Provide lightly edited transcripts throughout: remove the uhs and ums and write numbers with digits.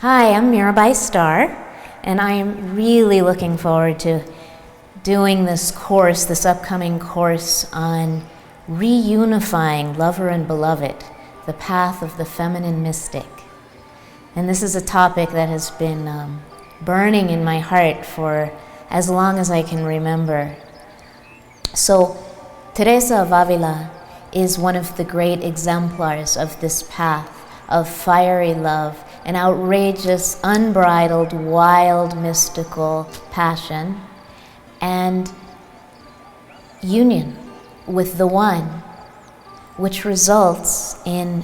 Hi, I'm Mirabai Starr, and I am really looking forward to doing this upcoming course on reunifying lover and beloved, the path of the feminine mystic. And this is a topic that has been burning in my heart for as long as I can remember. So, Teresa of Avila is one of the great exemplars of this path of fiery love, an outrageous, unbridled, wild, mystical passion, and union with the One, which results in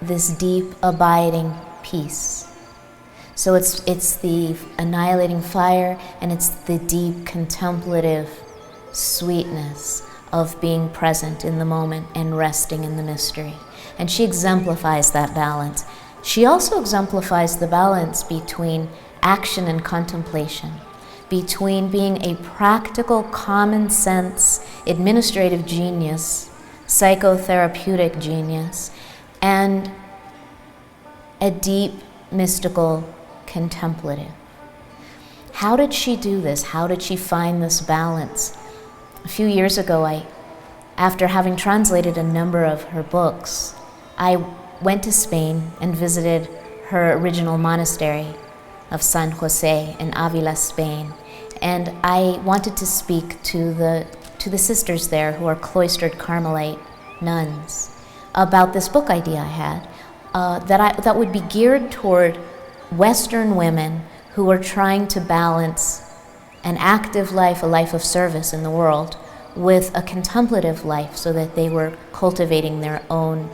this deep, abiding peace. So it's the annihilating fire, and it's the deep, contemplative sweetness of being present in the moment and resting in the mystery. And she exemplifies that balance. She also exemplifies the balance between action and contemplation, between being a practical, common sense, administrative genius, psychotherapeutic genius, and a deep, mystical, contemplative. How did she do this? How did she find this balance? A few years ago, after having translated a number of her books, I went to Spain and visited her original monastery of San Jose in Avila, Spain. And I wanted to speak to the sisters there, who are cloistered Carmelite nuns, about this book idea I had that would be geared toward Western women who are trying to balance an active life, a life of service in the world, with a contemplative life, so that they were cultivating their own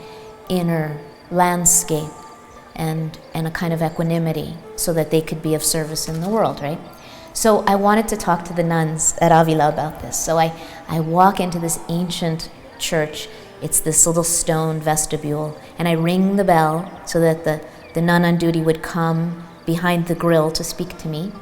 inner landscape and a kind of equanimity, so that they could be of service in the world, right? So I wanted to talk to the nuns at Avila about this. So I walk into this ancient church. It's this little stone vestibule, and I ring the bell so that the nun on duty would come behind the grill to speak to me.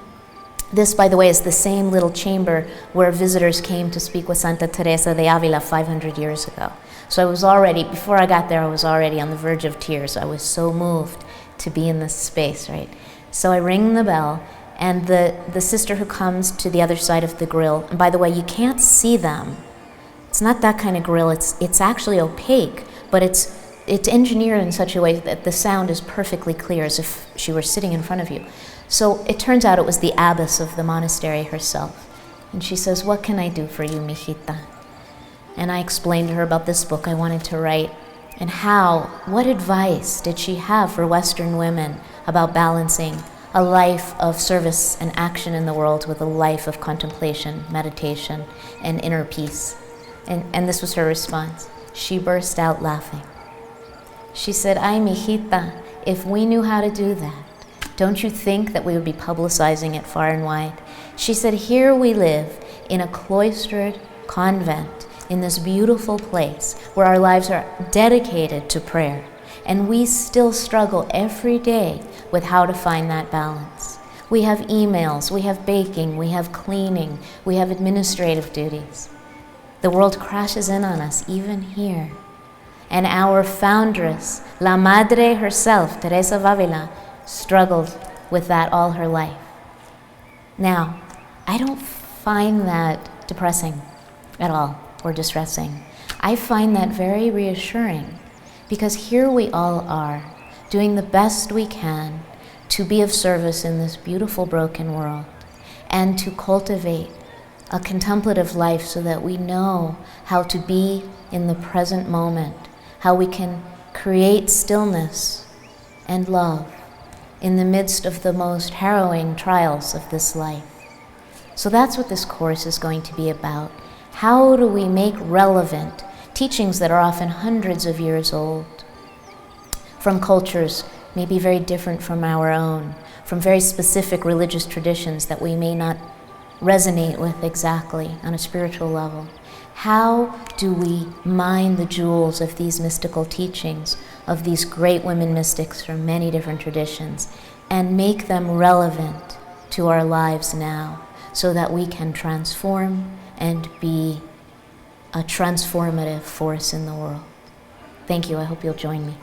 This, by the way, is the same little chamber where visitors came to speak with Santa Teresa de Avila 500 years ago. So I was already, before I got there, I was already on the verge of tears. I was so moved to be in this space, right? So I ring the bell, and the sister who comes to the other side of the grill, and by the way, you can't see them. It's not that kind of grill. It's actually opaque, but it's engineered in such a way that the sound is perfectly clear, as if she were sitting in front of you. So it turns out it was the abbess of the monastery herself. And she says, "What can I do for you, mijita?" And I explained to her about this book I wanted to write, and what advice did she have for Western women about balancing a life of service and action in the world with a life of contemplation, meditation, and inner peace. And this was her response. She burst out laughing. She said, "Ay, mijita, if we knew how to do that, don't you think that we would be publicizing it far and wide?" She said, "Here we live in a cloistered convent in this beautiful place where our lives are dedicated to prayer, and we still struggle every day with how to find that balance. We have emails, we have baking, we have cleaning, we have administrative duties. The world crashes in on us, even here. And our foundress, La Madre herself, Teresa of Avila, struggled with that all her life." Now, I don't find that depressing at all, or distressing. I find that very reassuring, because here we all are, doing the best we can to be of service in this beautiful broken world, and to cultivate a contemplative life so that we know how to be in the present moment, how we can create stillness and love in the midst of the most harrowing trials of this life. So that's what this course is going to be about. How do we make relevant teachings that are often hundreds of years old, from cultures maybe very different from our own, from very specific religious traditions that we may not resonate with exactly on a spiritual level? How do we mine the jewels of these mystical teachings, of these great women mystics from many different traditions, and make them relevant to our lives now, so that we can transform and be a transformative force in the world? Thank you. I hope you'll join me.